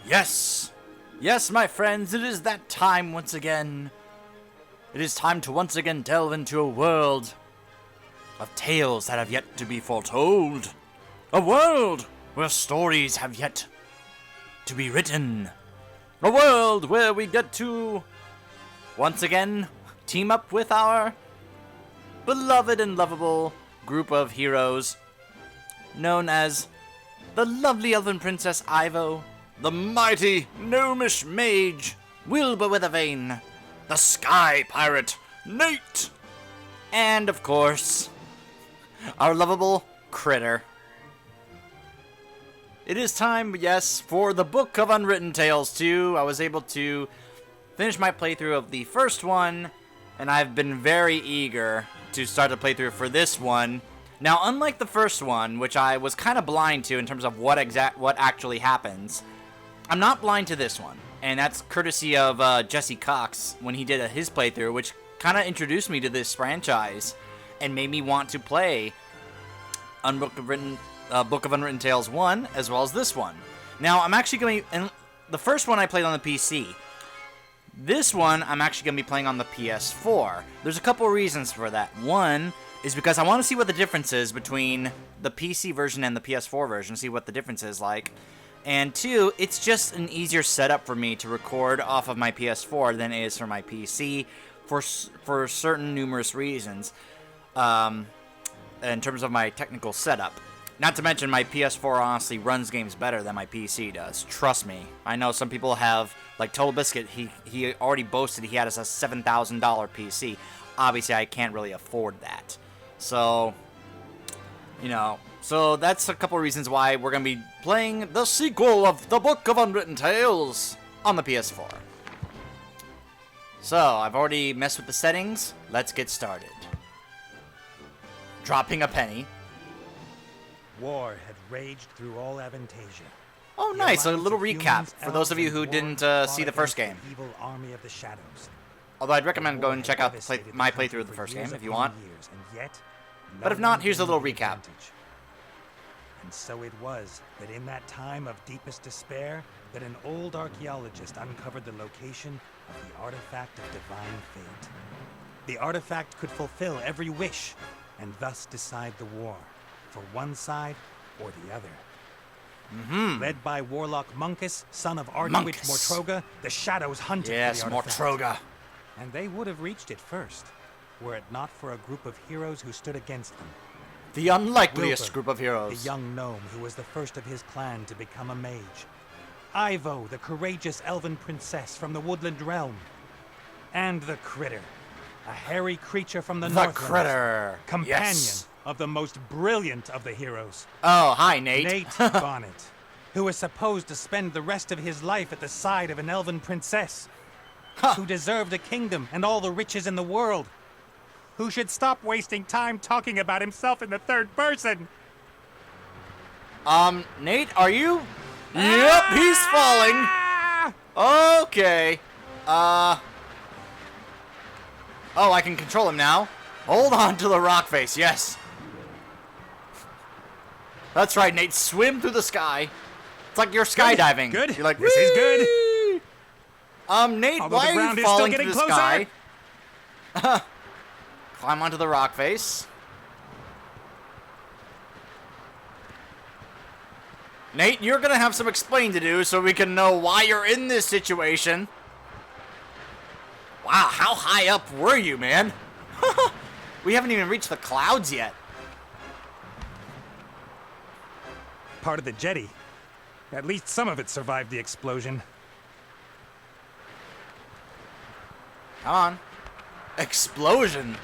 Yes! Yes, my friends, it is that time once again. It is time to once again delve into a world of tales that have yet to be foretold. A world where stories have yet to be written. A world where we get to once again team up with our beloved and lovable group of heroes known as the lovely elven princess Ivo, the mighty gnomish mage Wilbur Withervane, the sky pirate Nate, and of course our lovable critter. It is time, yes, for the Book of Unwritten Tales 2. I was able to finish my playthrough of the first one, and I've been very eager to start the playthrough for this one. Now, unlike the first one, which I was kind of blind to in terms of what actually happens, I'm not blind to this one, and that's courtesy of Jesse Cox when he did his playthrough, which kind of introduced me to this franchise and made me want to play Book of Unwritten Tales 1 as well as this one. Now, I'm actually going to... And the first one I played on the PC. This one, I'm actually going to be playing on the PS4. There's a couple reasons for that. One is because I want to see what the difference is between the PC version and the PS4 version, see what the difference is like. And two, it's just an easier setup for me to record off of my PS4 than it is for my PC for certain numerous reasons in terms of my technical setup. Not to mention, my PS4 honestly runs games better than my PC does. Trust me. I know some people have, like Total Biscuit, he already boasted he had a $7,000 PC. Obviously, I can't really afford that. So, you know, so that's a couple reasons why we're going to be playing the sequel of the Book of Unwritten Tales on the PS4. So, I've already messed with the settings. Let's get started. Dropping a penny. War had raged through all Avantasia. Oh, nice. A little recap for those of you who didn't see the first game. The evil army of the shadows. Although I'd recommend going and check out my playthrough of the first game if you want. But if not, here's a little recap. And so it was that in that time of deepest despair, that an old archaeologist uncovered the location of the artifact of divine fate. The artifact could fulfill every wish, and thus decide the war, for one side or the other. Led by Warlock Munkus, son of Archwitch Mortroga, the shadows hunted for the artifact. Mortroga. And they would have reached it first, were it not for a group of heroes who stood against them. The unlikeliest Wilbur, group of heroes. The young gnome who was the first of his clan to become a mage. Ivo, the courageous elven princess from the woodland realm. And the critter, a hairy creature from the Northlands. The critter. Companion of the most brilliant of the heroes. Oh, hi, Nate. Nate Bonnet, who was supposed to spend the rest of his life at the side of an elven princess. Who deserved a kingdom and all the riches in the world. Who should stop wasting time talking about himself in the third person. Nate, are you? Yep, he's falling. Okay. Oh, I can control him now. Hold on to the rock face, yes. That's right, Nate. Swim through the sky. It's like you're skydiving. Good. You're like, this is good. Nate, Although why the are ground you is still falling getting through the closer. sky? Climb onto the rock face. Nate, you're gonna have some explaining to do so we can know why you're in this situation. Wow, how high up were you, man? We haven't even reached the clouds yet. Part of the jetty. At least some of it survived the explosion. Come on. Explosion.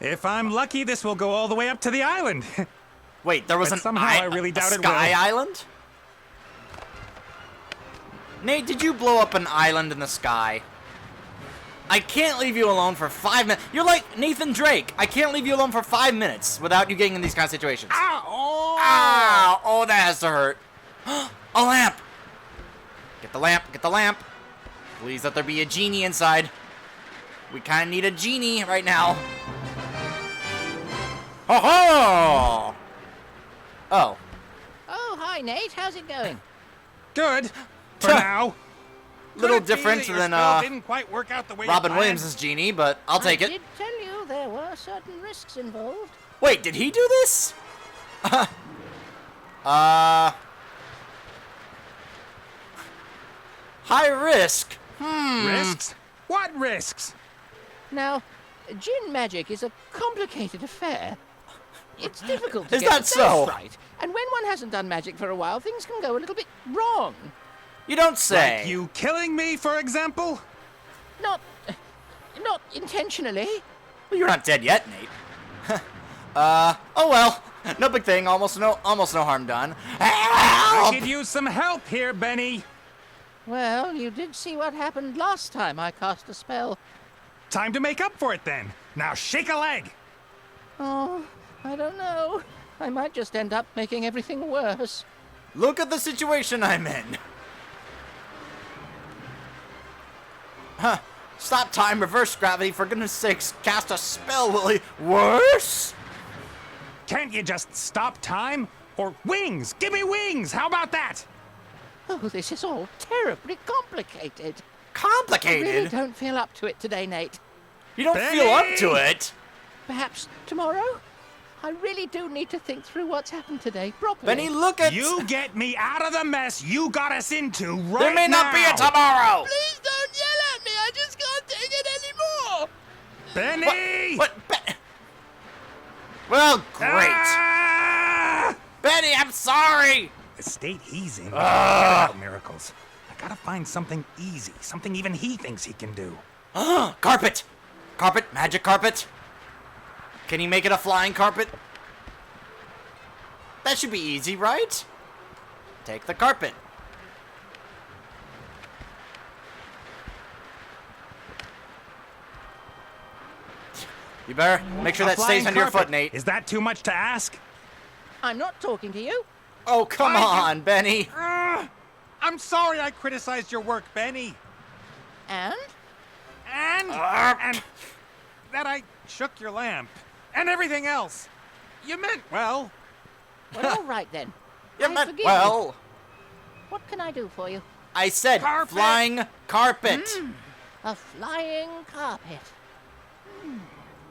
If I'm lucky, this will go all the way up to the island. Wait, there was But somehow I really doubt it will. sky island? Nate, did you blow up an island in the sky? I can't leave you alone for 5 minutes. You're like Nathan Drake. I can't leave you alone for 5 minutes without you getting in these kind of situations. Ow! Oh! Ow! Oh, that has to hurt. A lamp! Get the lamp, get the lamp. Please let there be a genie inside. We kind of need a genie right now. Ho ho! Oh. Nate. How's it going? Good. For now. Little Could it be different that your than spell didn't quite work out the way you Robin planned? Williams' genie, but I'll take I it. did tell you there were certain risks involved. Wait, did he do this? High risk. Risks? What risks? Now, Jinn magic is a complicated affair. It's difficult to Is get that the so? dose right. And when one hasn't done magic for a while, things can go a little bit wrong. You don't say. Like you killing me, for example? Not intentionally. Well, you're not dead yet, Nate. Oh well. No big thing. Almost no harm done. I Help! could use some help here, Benny. Well, you did see what happened last time I cast a spell. Time to make up for it then. Now shake a leg. Oh, I don't know. I might just end up making everything worse. Look at the situation I'm in. Huh. Stop time, reverse gravity, for goodness sakes. Cast a spell, will he? Worse? Can't you just stop time? Or wings! Give me wings! How about that? Oh, this is all terribly complicated. I Complicated? really don't feel up to it today, Nate. You don't Benny! feel up to it? Perhaps tomorrow? I really do need to think through what's happened today properly. Benny, look at... You get me out of the mess you got us into right now! There may not be a tomorrow! Please don't yell at me. I just can't take it anymore. Benny! What? Well, great. Ah! Benny, I'm sorry! The state he's in, about miracles. I gotta find something easy, something even he thinks he can do. Carpet! Carpet, magic carpet. Can you make it a flying carpet? That should be easy, right? Take the carpet. You better make sure A that stays flying under your foot, carpet. Nate. Is that too much to ask? I'm not talking to you. Oh, come Why on, Benny. I'm sorry I criticized your work, Benny. And? And that I shook your lamp. And everything else. You meant well. Well, all right then. You I meant forgive well. you. What can I do for you? I said Carpet. flying carpet. A flying carpet.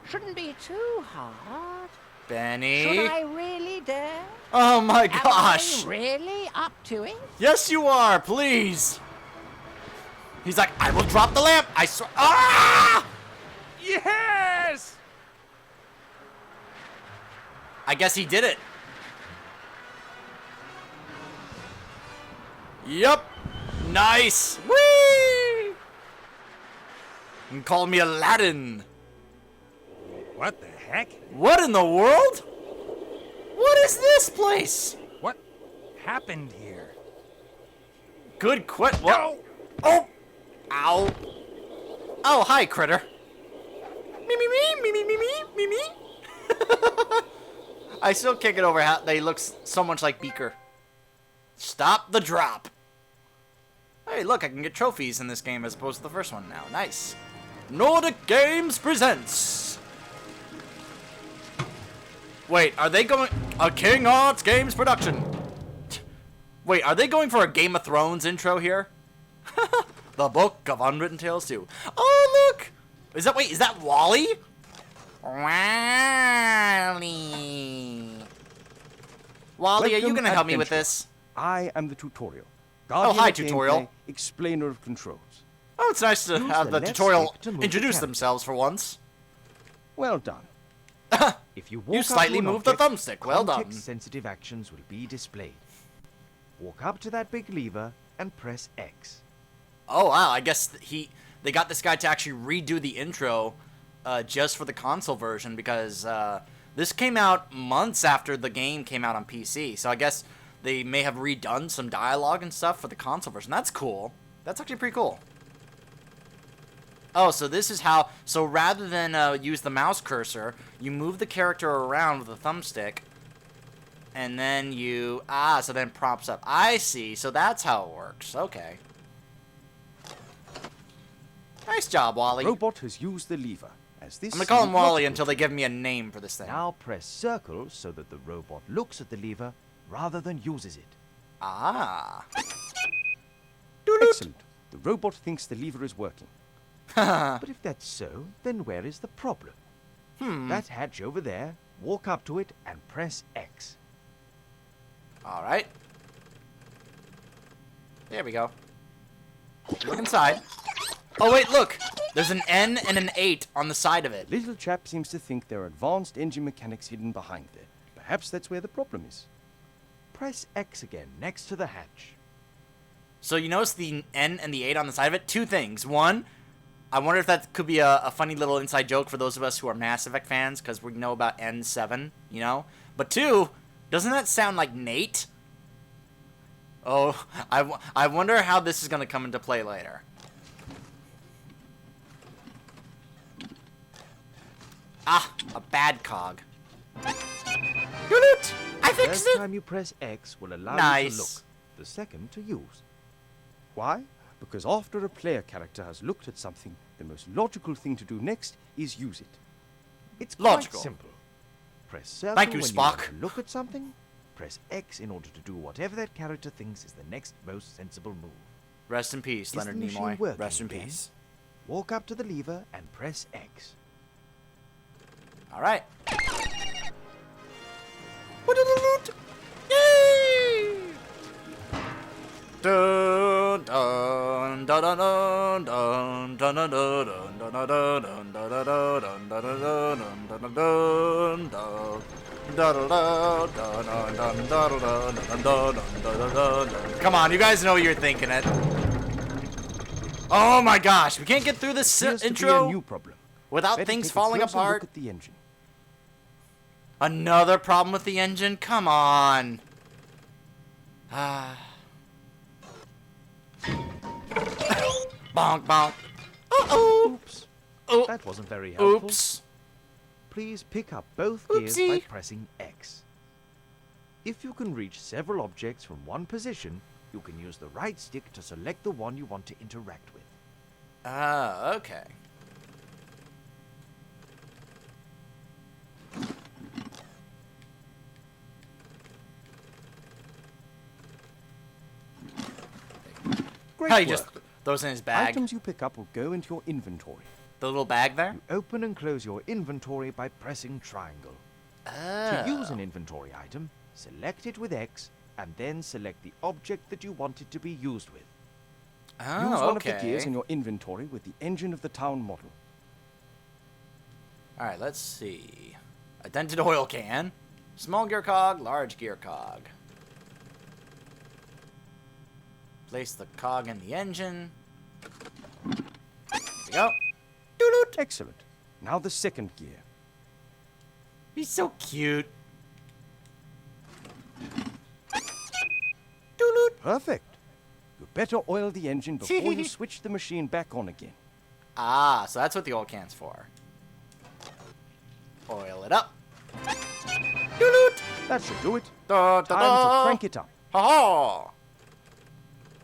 Shouldn't be too hard. Benny. Should I really dare? Oh my Am gosh. I really up to it? Yes, you are. Please. He's like, I will drop the lamp. I swear. Ah! Yes! I guess he did it. Yup. Nice. Whee! And call me Aladdin. What the heck? What in the world? What is this place? What happened here? Good quit. What? No! Oh! Ow. Oh, hi, critter. Me, me, me, me, me, me, me, me, me. I still can't get over how they look so much like Beaker. Stop the drop. Hey, look, I can get trophies in this game as opposed to the first one now. Nice. Nordic Games presents. Wait, are they going... A King Arts Games production. Wait, are they going for a Game of Thrones intro here? The Book of Unwritten Tales 2. Oh, look! Is that Wally? Wally, are you Welcome, gonna help me with adventurer. this? I am the tutorial. Hi, of tutorial. gameplay, explainer of controls. Oh, it's nice to Use have the the left tutorial stick to move the introduce camera. themselves for once. Well done. If you walk You up to slightly an moved the object, thumbstick. Well done. Context-sensitive actions will be displayed. Walk up to that big lever and press X. Oh wow, I guess they got this guy to actually redo the intro just for the console version because this came out months after the game came out on PC. So I guess they may have redone some dialogue and stuff for the console version. That's cool. That's actually pretty cool. Oh, so this is how... So rather than use the mouse cursor, you move the character around with the thumbstick. And then you... so then it props up. I see. So that's how it works. Okay. Nice job, Wally. Robot has used the lever. As this I'm gonna call him seemed Wally logical until they to give me a name for this thing. Now press circle so that the robot looks at the lever rather than uses it. Ah. Excellent. The robot thinks the lever is working. But if that's so, then where is the problem? That hatch over there, walk up to it and press X. Alright. There we go. Look inside. Oh wait, look! There's an N and an 8 on the side of it. Little chap seems to think there are advanced engine mechanics hidden behind there. Perhaps that's where the problem is. Press X again next to the hatch. So you notice the N and the 8 on the side of it? Two things. One, I wonder if that could be a funny little inside joke for those of us who are Mass Effect fans, because we know about N7, you know? But two, doesn't that sound like Nate? Oh, I wonder how this is going to come into play later. Ah, a bad cog. Unit! I fixed First it! time you press X will allow you Nice. to look. The second to use. Why? Because after a player character has looked at something, the most logical thing to do next is use it. It's quite Logical. simple. Press circle Thank you, when Spock. you want to look at something. Press X in order to do whatever that character thinks is the next most sensible move. Rest in peace, Is Leonard the machine Nimoy. working Rest in again? peace. Walk up to the lever and press X. Alright. Yay! Dun dun dun dun dun dun dun dun dun dun dun dun dun dun dun dun dun. Come on, you guys know you're thinking it. Oh my gosh, we can't get through this Appears to be a intro new problem. without Better things take a falling closer apart. Look at the engine. Another problem with the engine? Come on. Bonk, bonk. Uh-oh. Oops. Oh. That wasn't very helpful. Oops. Please pick up both gears by Oopsie. pressing X. If you can reach several objects from one position, you can use the right stick to select the one you want to interact with. Ah, okay. Great How he work. just throws in his bag. Items you pick up will go into your inventory. The little bag there? You open and close your inventory by pressing triangle. Oh. To use an inventory item, select it with X, and then select the object that you want it to be used with. Oh, Use one okay. of the gears in your inventory with the engine of the town model. Alright, let's see. A dented oil can. Small gear cog, large gear cog. Place the cog in the engine. There we go. Doot-doot. Excellent. Now the second gear. He's so cute. Doot-doot. Perfect. You better oil the engine before you switch the machine back on again. Ah, so that's what the oil can's for. Oil it up. Doot-doot. That should do it. Da, da, Time da. to crank it up. Ha-ha!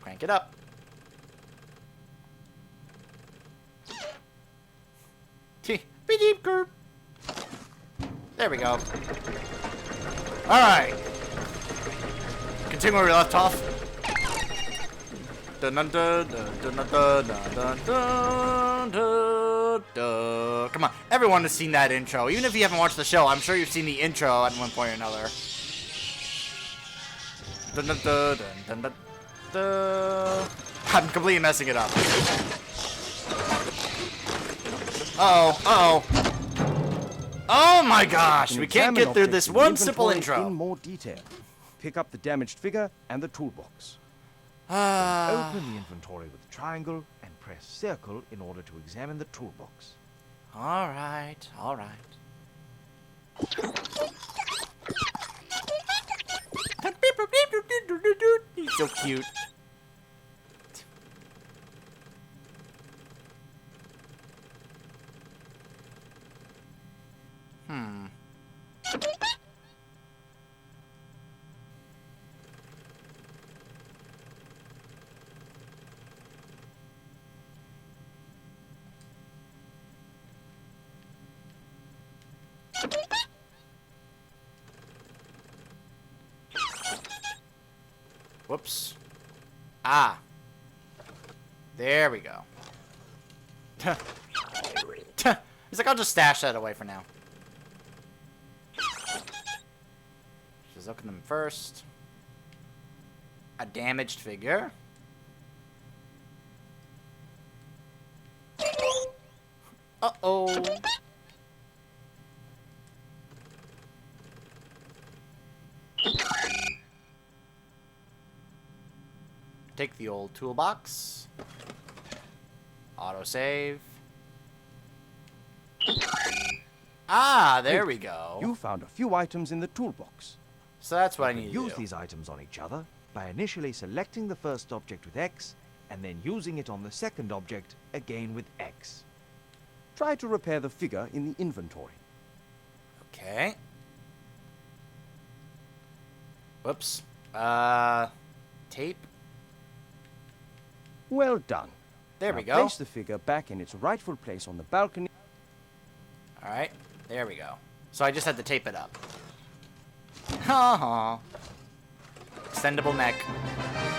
Crank it up. Beep group. There we go. Alright. Continue where we left off. Dun, dun, dun, dun, dun, dun, dun, dun, dun, dun. Come on. Everyone has seen that intro. Even if you haven't watched the show, I'm sure you've seen the intro at one point or another. Dun, dun, dun, dun, dun, dun. I'm completely messing it up. Uh-oh. Oh my gosh, we can't Examine get through objects this in the one simple inventory intro. In more detail. Pick up the damaged figure and the toolbox. Ah. Open the inventory with triangle and press circle in order to examine the toolbox. Alright. He's so cute. Whoops. Ah. There we go. He's like, I'll just stash that away for now. Just open them first. A damaged figure. Uh-oh. Take the old toolbox. Autosave. Ah, there we go. You found a few items in the toolbox. So that's what I You need can to use do. these items on each other by initially selecting the first object with X and then using it on the second object again with X. Try to repair the figure in the inventory. Okay. Whoops. Tape. Well done. There Now we go. Place the figure back in its rightful place on the balcony. Alright, there we go. So I just had to tape it up. Ha Extendable neck.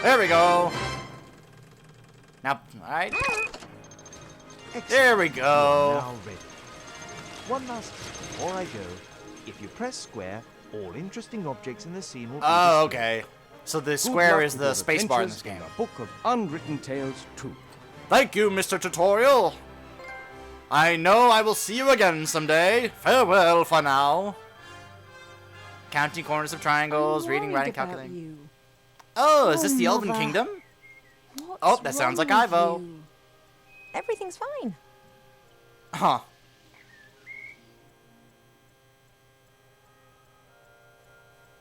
There we go. Now, alright. There we go. Now ready. One last thing before I go. If you press square, all interesting objects in the scene will be Oh, displayed. okay. So the Good square luck is with the your space bar in adventures this game. the Book of Unwritten Tales 2. Thank you, Mr. Tutorial. I know I will see you again someday. Farewell for now. Counting corners of triangles, reading, writing, calculating. You. Oh, is this the Elven Mother. Kingdom? What's Oh, that sounds wrong like Ivo. with you? Everything's fine. Huh.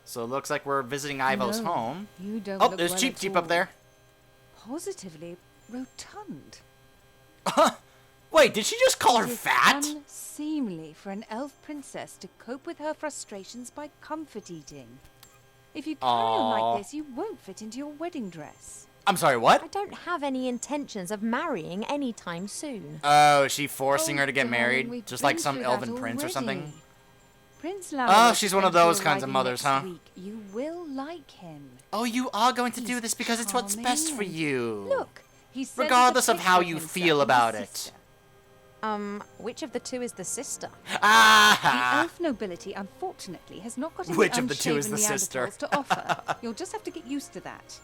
So it looks like we're visiting Ivo's No, home. You don't Oh, look there's well Cheap at Cheap all. up there. Positively rotund. Wait, did she just call her It is fat? unseemly for an elf princess to cope with her frustrations by comfort eating. If you carry on Aw. like this, you won't fit into your wedding dress. I'm sorry, I what? don't have any intentions of marrying anytime soon. Oh, is she forcing her to get Oh, darling, married? we've Just like been some through elven that prince or something? already. Prince Oh, Lamorous she's is one of going to be those kinds of arriving mothers, next huh? week. You will like him. Oh, you are going to do He's this because it's what's best for charming. you. Look, he sent us a Regardless of how picture you himself feel and his about it. sister. Which of the two is the sister? The Ah! elf nobility, unfortunately, has not got any Which of the two is unshaven the sister? Neanderthals to offer. You'll just have to get used to that.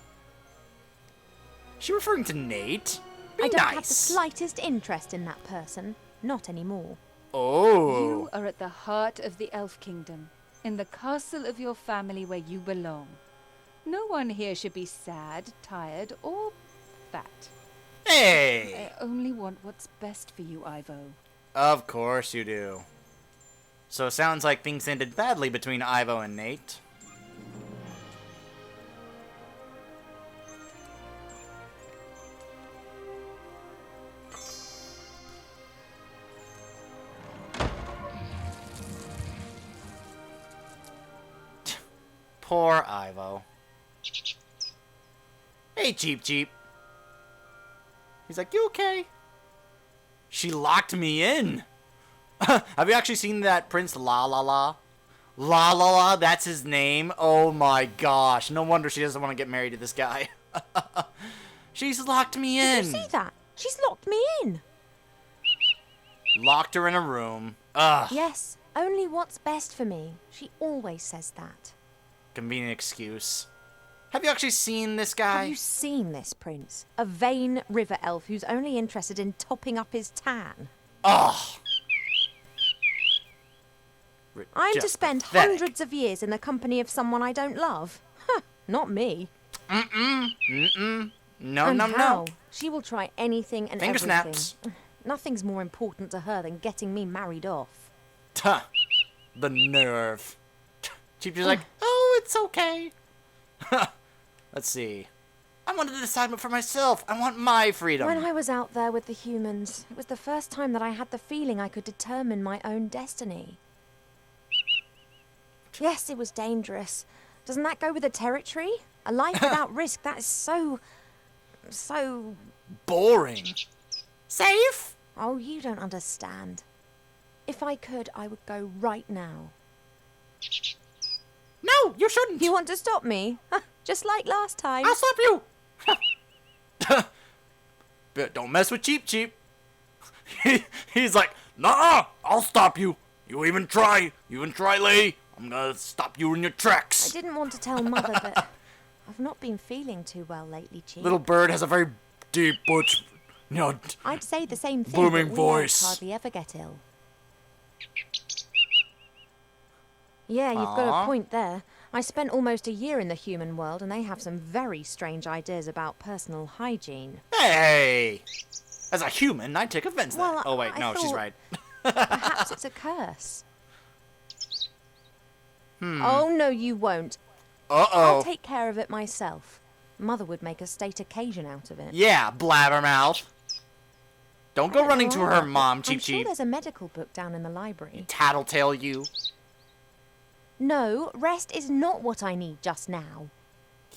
She referring to Nate? Be I don't nice. have the slightest interest in that person. Not anymore. Oh. You are at the heart of the elf kingdom, in the castle of your family where you belong. No one here should be sad, tired, or fat. Hey! I only want what's best for you, Ivo. Of course you do. So it sounds like things ended badly between Ivo and Nate. Poor Ivo. Hey, Cheap Cheap. He's like, you okay? She locked me in. Have you actually seen that Prince La La La? La La La, that's his name. Oh my gosh. No wonder she doesn't want to get married to this guy. She's locked me Did in. you see that? She's locked me in. Locked her in a room. Ugh. Yes, only what's best for me. She always says that. Convenient excuse. Have you actually seen this guy? Have you seen this prince? A vain river elf who's only interested in topping up his tan. Ugh. I'm to Just spend pathetic. hundreds of years in the company of someone I don't love. Huh, not me. No, And no, how? no. She will try anything and Finger everything. snaps. Nothing's more important to her than getting me married off. Tuh. The nerve. Cheap Cheap's like, oh, it's okay. Let's see. I wanted to decide for myself. I want my freedom. When I was out there with the humans, it was the first time that I had the feeling I could determine my own destiny. Yes, it was dangerous. Doesn't that go with the territory? A life without risk, that is so... Boring. Safe? Oh, you don't understand. If I could, I would go right now. No, you shouldn't. You want to stop me? just like last time. I'll stop you! But don't mess with Cheep Cheep. He's like, nah, I'll stop you. You even try, Lei. I'm gonna stop you in your I tracks. didn't want to tell Mother, but I've not been feeling too well lately, Chief. Little bird has a very deep, butch, I'd say the same thing, booming but we voice. hardly ever get ill. Yeah, you've got a point there. I spent almost a year in the human world, and they have some very strange ideas about personal hygiene. Hey! As a human, I take offense to Well, that. Oh, wait, I no, she's thought- right. Perhaps it's a curse. Oh, no, you won't. I'll Uh-oh. take care of it myself. Mother would make a state occasion out of it. Yeah, blabbermouth. Don't go I don't running know to her either, but mom, I'm Cheep sure Cheep. there's a medical book down in the library. Tattletale you. No, rest is not what I need just now.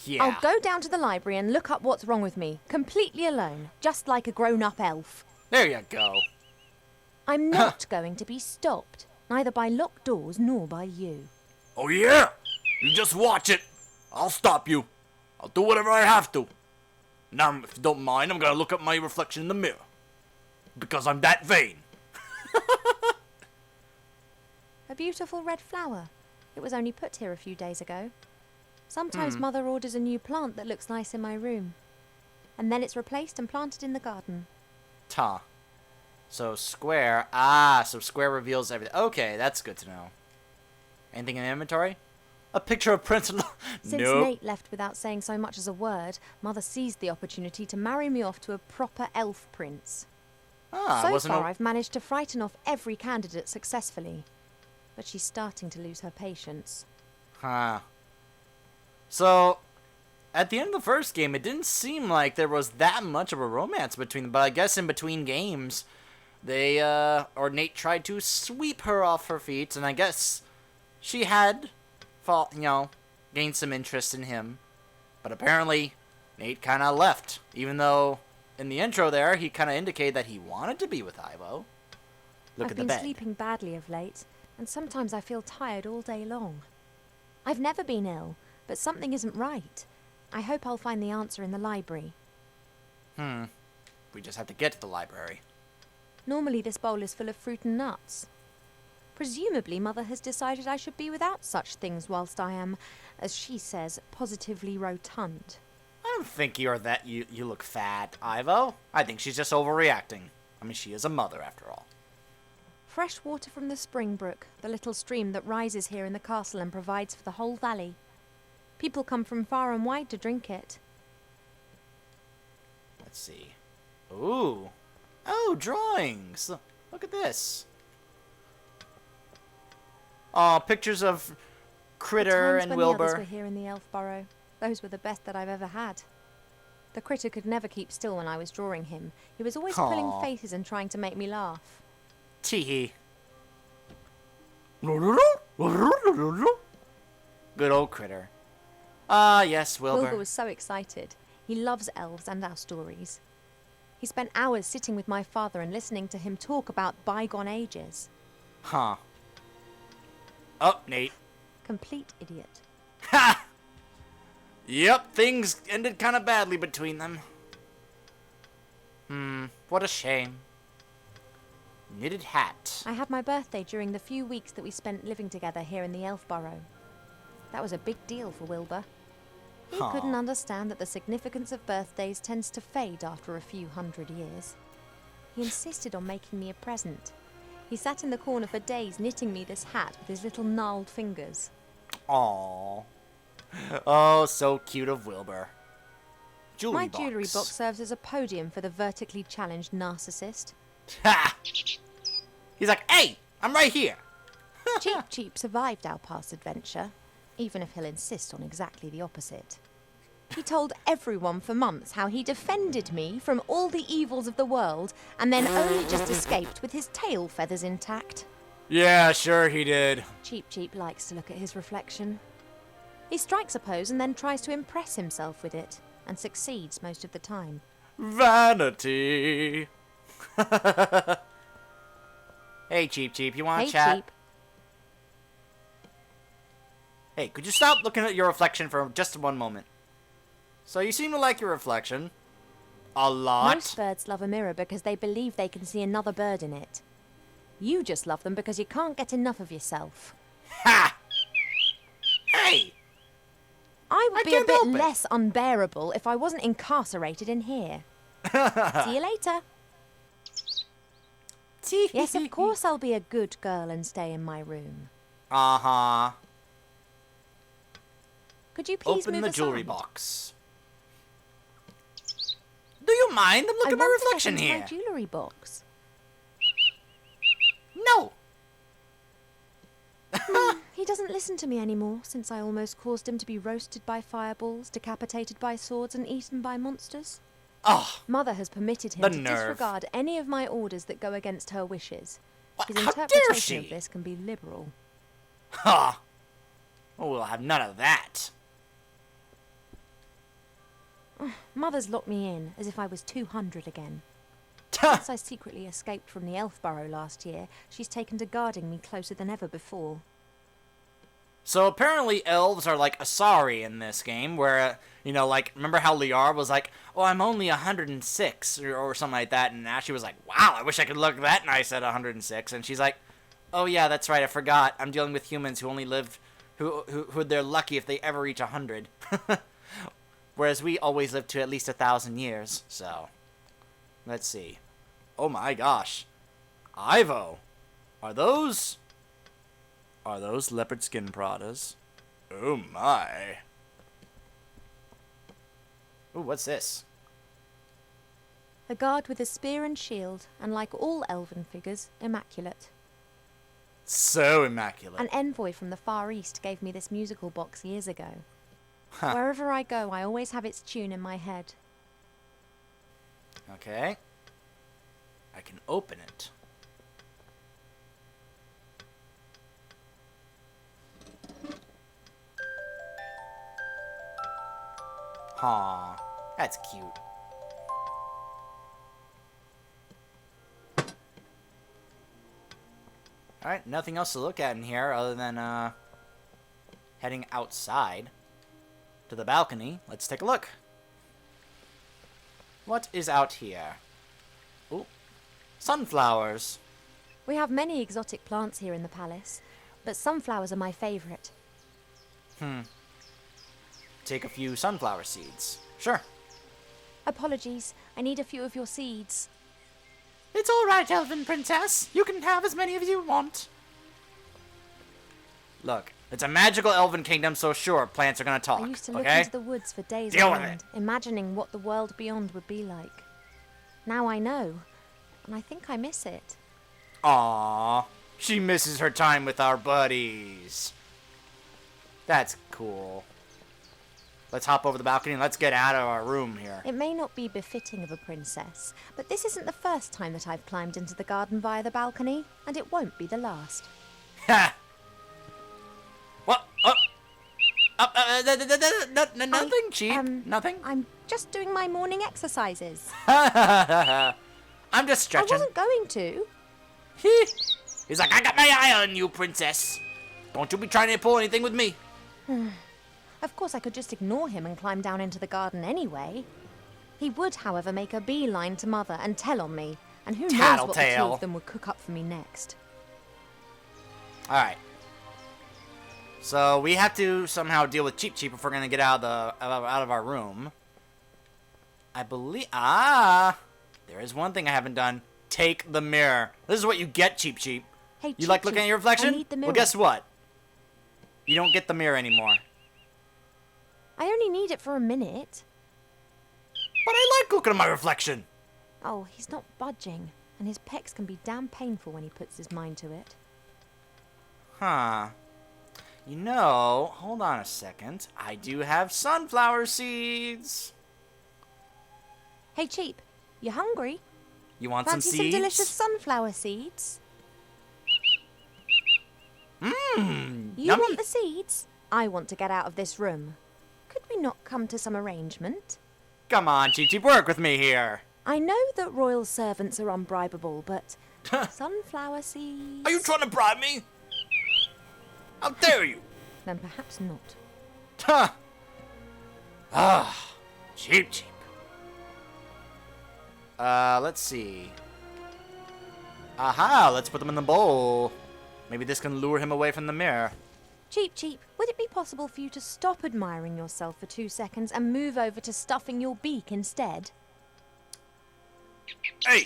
Yeah. I'll go down to the library and look up what's wrong with me, completely alone, just like a grown-up elf. There you go. I'm not going to be stopped, neither by locked doors nor by you. Oh, yeah? You just watch it. I'll stop you. I'll do whatever I have to. Now, if you don't mind, I'm gonna look at my reflection in the mirror. Because I'm that vain. A beautiful red flower. It was only put here a few days ago. Sometimes Mother orders a new plant that looks nice in my room. And then it's replaced and planted in the garden. Ta. So square. So square reveals everything. Okay, that's good to know. Anything in the inventory? A picture of Prince. Since Nope. Nate left without saying so much as a word, Mother seized the opportunity to marry me off to a proper elf prince. Ah, So wasn't far, a- I've managed to frighten off every candidate successfully. But she's starting to lose her patience. Huh. So, at the end of the first game, it didn't seem like there was that much of a romance between them, but I guess in between games, or Nate tried to sweep her off her feet, and I guess she had, gained some interest in him. But apparently, Nate kind of left, even though in the intro there, he kind of indicated that he wanted to be with Ivo. Look I've at the been bed. sleeping badly of late, and sometimes I feel tired all day long. I've never been ill, but something isn't right. I hope I'll find the answer in the library. We just have to get to the library. Normally this bowl is full of fruit and nuts. Presumably Mother has decided I should be without such things whilst I am, as she says, positively rotund. I don't think you look fat, Ivo. I think she's just overreacting. I mean, she is a mother after all. Fresh water from the spring brook, the little stream that rises here in the castle and provides for the whole valley. People come from far and wide to drink it. Let's see. Ooh. Oh, drawings. Look at this. Oh, pictures of Critter Times and when the others Wilbur. were here in the elf burrow, those were the best that I've ever had. The Critter could never keep still when I was drawing him. He was always pulling Aw. faces and trying to make me laugh. Teehee. Good old Critter. Ah, yes, Wilbur. Wilbur was so excited. He loves elves and our stories. He spent hours sitting with my father and listening to him talk about bygone ages. Huh. Oh, Nate. Complete idiot. Ha! Yep, things ended kind of badly between them. What a shame. Knitted hat. I had my birthday during the few weeks that we spent living together here in the elf burrow. That was a big deal for Wilbur. He Huh. couldn't understand that the significance of birthdays tends to fade after a few hundred years. He insisted on making me a present. He sat in the corner for days knitting me this hat with his little gnarled fingers. Aww. Oh, so cute of Wilbur. Jewelry My box. jewellery box serves as a podium for the vertically challenged narcissist. Ha! He's like, hey, I'm right here. Cheap Cheap survived our past adventure, even if he'll insist on exactly the opposite. He told everyone for months how he defended me from all the evils of the world and then only just escaped with his tail feathers intact. Yeah, sure he did. Cheap Cheap likes to look at his reflection. He strikes a pose and then tries to impress himself with it, and succeeds most of the time. Vanity. Hey, Cheep Cheep, you want Hey to chat? Cheap, Hey, could you stop looking at your reflection for just one moment? So you seem to like your reflection. A lot. Most birds love a mirror because they believe they can see another bird in it. You just love them because you can't get enough of yourself. Ha! Hey! I would I be a can't bit help it. less unbearable if I wasn't incarcerated in here. See you later. Yes, of course I'll be a good girl and stay in my room. Uh-huh. Could you please Open move the aside? jewelry box. Do you mind? I'm looking at my want to get reflection into here. my jewelry box. No! He doesn't listen to me anymore since I almost caused him to be roasted by fireballs, decapitated by swords, and eaten by monsters. Oh, Mother has permitted him The to nerve. disregard any of my orders that go against her wishes. what? His How dare interpretation of she? this can be liberal. Ha! Oh, we'll have none of that. Mother's locked me in as if I was 200 again. Since I secretly escaped from the elf burrow last year, she's taken to guarding me closer than ever before. So apparently elves are like Asari in this game, where, you know, like, remember how Liar was like, oh, I'm only 106, or something like that, and Ashley was like, wow, I wish I could look that nice at 106, and she's like, oh yeah, that's right, I forgot, I'm dealing with humans who only live, who they're lucky if they ever reach 100. Whereas we always live to at least 1,000 years, so, let's see. Oh my gosh. Ivo, are those leopard skin Pradas? Oh my. Ooh, what's this? A guard with a spear and shield, and like all elven figures, immaculate. So immaculate. An envoy from the Far East gave me this musical box years ago. Huh. Wherever I go, I always have its tune in my head. Okay. I can open it. Aw, that's cute. Alright, nothing else to look at in here other than, heading outside to the balcony. Let's take a look. What is out here? Ooh, sunflowers. We have many exotic plants here in the palace, but sunflowers are my favourite. Take a few sunflower seeds. Sure. Apologies, I need a few of your seeds. It's all right, Elven Princess. You can have as many as you want. Look, it's a magical elven kingdom, so sure, plants are gonna talk, I used to look okay? into the woods for days Deal on with end, imagining what the world beyond would be like. Now I know, and I think I miss it. Aww, she misses her time with our buddies. That's cool. Let's hop over the balcony and let's get out of our room here. It may not be befitting of a princess, but this isn't the first time that I've climbed into the garden via the balcony, and it won't be the last. Ha! What? Nothing, cheap. Nothing. I'm just doing my morning exercises. I'm just I stretching. wasn't going to. He's like, I got my eye on you, princess. Don't you be trying to pull anything with me. Of course, I could just ignore him and climb down into the garden anyway. He would, however, make a beeline to Mother and tell on me, and who knows what the two Tattletale. of them would cook up for me next. All right. So we have to somehow deal with Cheep Cheep if we're gonna get out of our room. I believe. There is one thing I haven't done. Take the mirror. This is what you get, Cheep Cheep. Hey, You like looking at your reflection? I need the mirror. Well, guess what? You don't get the mirror anymore. I only need it for a minute. But I like looking at my reflection. Oh, he's not budging, and his pecs can be damn painful when he puts his mind to it. Huh. You know, hold on a second. I do have sunflower seeds. Hey, Cheap, you hungry? You want Fancy some some seeds? delicious sunflower seeds? Mmm. You Yummy. want the seeds? I want to get out of this room. Could we not come to some arrangement? Come on, Cheep Cheep, work with me here. I know that royal servants are unbribable, but sunflower seeds... Are you trying to bribe me? How dare you? Then perhaps not. Huh. Cheap, cheap. Let's see. Aha, let's put them in the bowl. Maybe this can lure him away from the mirror. Cheap, cheap, would it be possible for you to stop admiring yourself for 2 seconds and move over to stuffing your beak instead? Hey,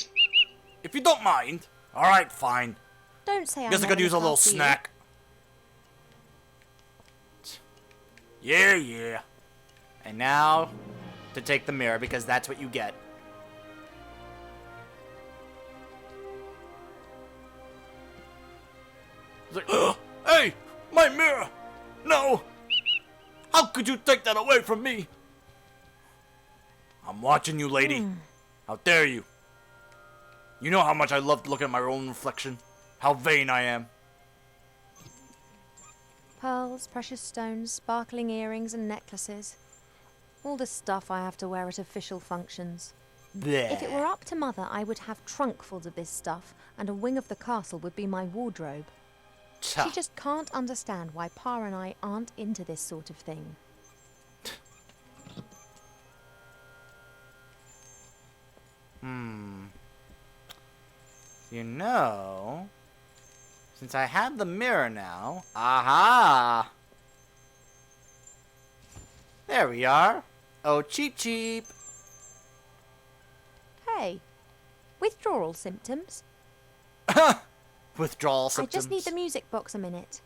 if you don't mind. Alright, fine. Don't say Guess I I'm could not use a on the little path for you. snack. Yeah, yeah. And now, to take the mirror, because that's what you get. It's like, oh, hey, my mirror! No! How could you take that away from me? I'm watching you, lady. How dare you? You know how much I love to look at my own reflection. How vain I am. Pearls, precious stones, sparkling earrings and necklaces. All the stuff I have to wear at official functions. Bleh. If it were up to Mother, I would have trunkfuls of this stuff, and a wing of the castle would be my wardrobe. She just can't understand why Pa and I aren't into this sort of thing. You know, since I have the mirror now, aha! There we are. Oh, cheap, cheap. Hey, withdrawal symptoms? Withdrawal I symptoms. just need the music box a minute.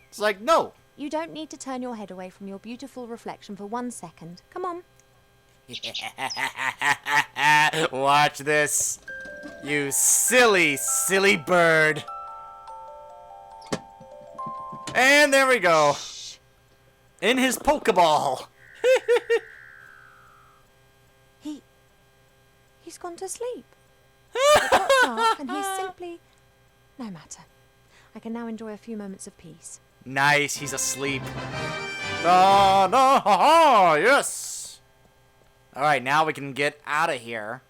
It's like, no. You don't need to turn your head away from your beautiful reflection for 1 second. Come on. Watch this. You silly, silly bird. And there we go. In his Pokeball. He's gone to sleep. It got dark and he's simply... No matter. I can now enjoy a few moments of peace. Nice, he's asleep. Da, da, ha, ha, yes. Alright, now we can get out of here.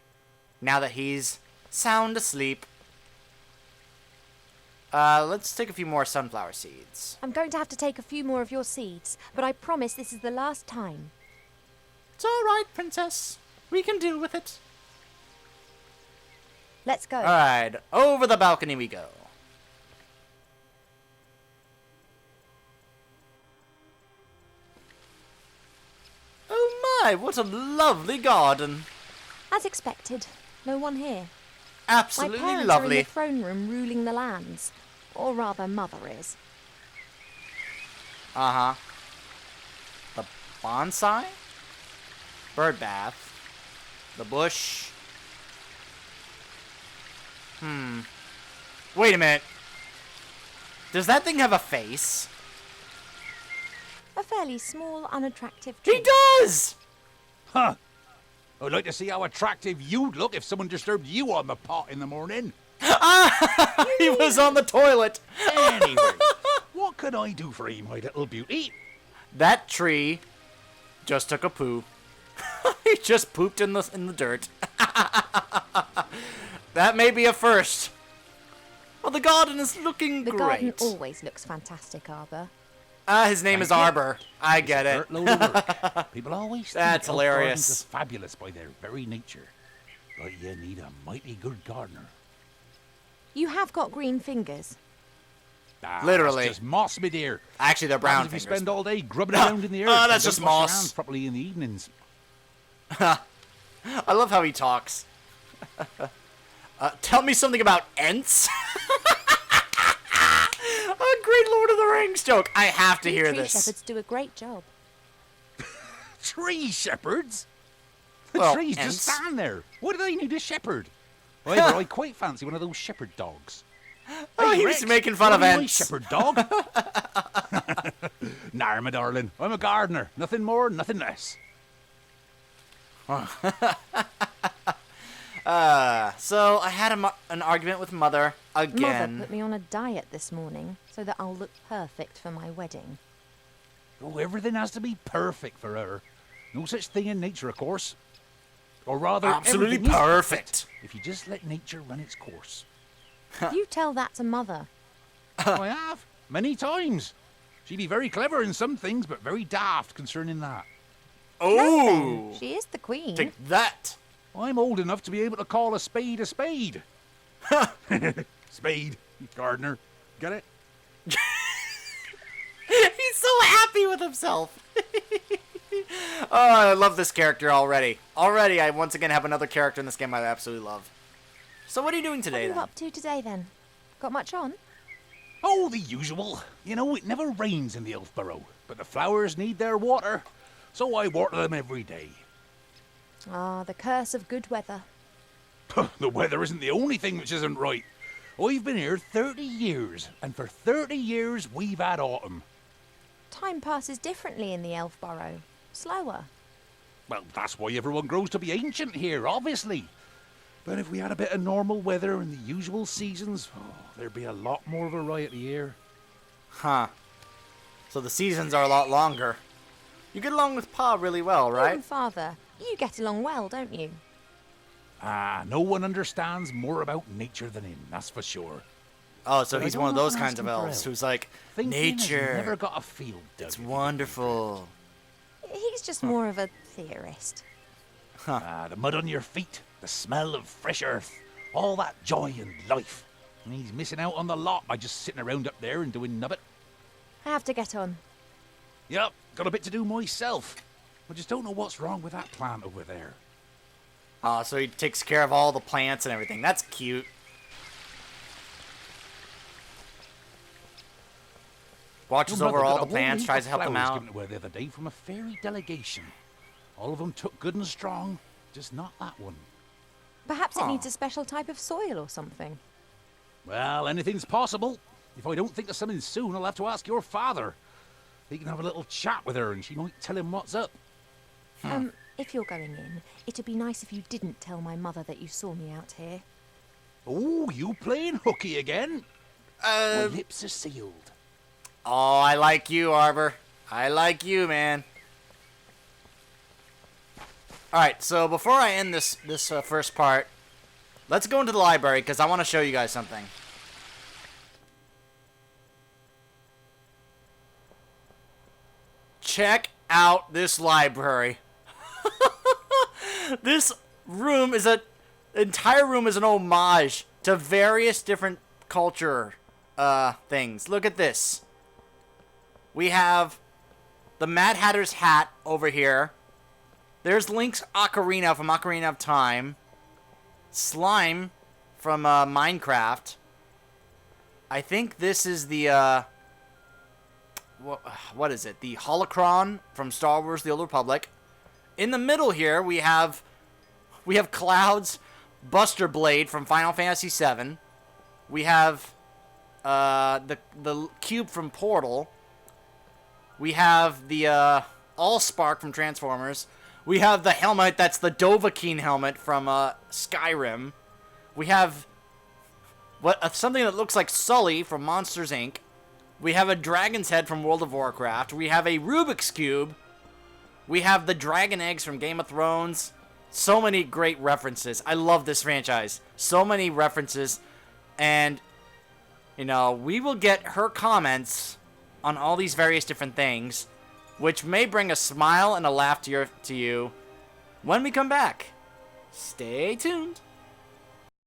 Now that he's sound asleep. Let's take a few more sunflower seeds. I'm going to have to take a few more of your seeds, but I promise this is the last time. It's alright, princess. We can deal with it. Let's go. Alright, over the balcony we go. Oh my, what a lovely garden. As expected, no one here. Absolutely My parents are in lovely. the throne room ruling the lands. Or rather, Mother is. Uh-huh. The bonsai? Bird bath. The bush. Wait a minute. Does that thing have a face? A fairly small, unattractive tree. He does! Huh. I'd like to see how attractive you'd look if someone disturbed you on the pot in the morning. He was on the toilet. Anyway, what can I do for you, my little beauty? That tree just took a poo. He just pooped in the dirt. That may be a first. Well, the garden is looking The great. garden always looks fantastic, Arbor. His name is Thank you. Arbor. I get it. Dirt load of work. People always think That's elf hilarious. gardens are fabulous by their very nature. But you need a mighty good gardener. You have got green fingers. Ah, Literally. That's just moss, my dear. Actually, they're brown Happens if you fingers. spend all day grubbing around in the earth. Oh, and that's don't just wash your moss. hands properly in the evenings. I love how he talks. Tell me something about Ents. A great Lord of the Rings joke. I have to You hear tree this. shepherds do a great job. Tree shepherds? The Well, trees Ents. just stand there. What do they need a shepherd? However, I quite fancy one of those shepherd dogs. Oh, Hey, he was Rex, making fun of wanna be my Ents. shepherd dog? Nah, my darling. I'm a gardener. Nothing more, nothing less. So I had an argument with Mother again. Mother put me on a diet this morning so that I'll look perfect for my wedding. Oh, everything has to be perfect for her. No such thing in nature, of course. Or rather, Absolutely everything is perfect. if you just let nature run its course. You tell that to Mother. I have, many times. She'd be very clever in some things, but very daft concerning that. Oh! Then, she is the queen. Take that! I'm old enough to be able to call a spade a spade. Spade, gardener. Get it? He's so happy with himself. Oh, I love this character already. Already, I once again have another character in this game I absolutely love. So what are you doing What today, are you then? up to today, then? Got much on? Oh, the usual. You know, it never rains in the Elfborough, but the flowers need their water, so I water them every day. Ah, the curse of good weather. The weather isn't the only thing which isn't right. I've been here 30 years, and for 30 years we've had autumn. Time passes differently in the Elfborough. Slower. Well, that's why everyone grows to be ancient here, obviously. But if we had a bit of normal weather and the usual seasons, there'd be a lot more variety here. Huh. So the seasons are a lot longer. You get along with Pa really well, You right? and Father, you get along well, don't you? No one understands more about nature than him, that's for sure. Oh, so But I he's don't one of know those if I'm kinds of asking for elves help. who's like, Thinking has nature. never got a field dug. It's wonderful. He's just more of a theorist. The mud on your feet, the smell of fresh earth, all that joy and life. And he's missing out on the lot by just sitting around up there and doing nubbit. I have to get on. Yep, got a bit to do myself. I just don't know what's wrong with that plant over there. So he takes care of all the plants and everything. That's cute. Watches Your mother over all got the a whole plants, heap tries of to help them flowers out. given to her the other day from a fairy delegation. All of them took good and strong, just not that one. Perhaps it Aw. needs a special type of soil or something. Well, anything's possible. If I don't think of something soon, I'll have to ask your father. He can have a little chat with her and she might tell him what's up. If you're going in, it'd be nice if you didn't tell my mother that you saw me out here. Oh, you playing hooky again? My lips are sealed. Oh, I like you, Arbor. I like you, man. Alright, so before I end this first part, let's go into the library, because I want to show you guys something. Check out this library. This room is entire room is an homage to various different culture things. Look at this. We have the Mad Hatter's hat over here. There's Link's ocarina from Ocarina of Time. Slime from Minecraft. I think this is the what is it? The Holocron from Star Wars: The Old Republic. In the middle here, we have Cloud's Buster Blade from Final Fantasy VII. We have the cube from Portal. We have the Allspark from Transformers. We have the helmet that's the Dovahkiin helmet from Skyrim. We have something that looks like Sully from Monsters Inc. We have a dragon's head from World of Warcraft. We have a Rubik's Cube. We have the dragon eggs from Game of Thrones. So many great references. I love this franchise. So many references. And, you know, we will get her comments on all these various different things, which may bring a smile and a laugh to you when we come back. Stay tuned.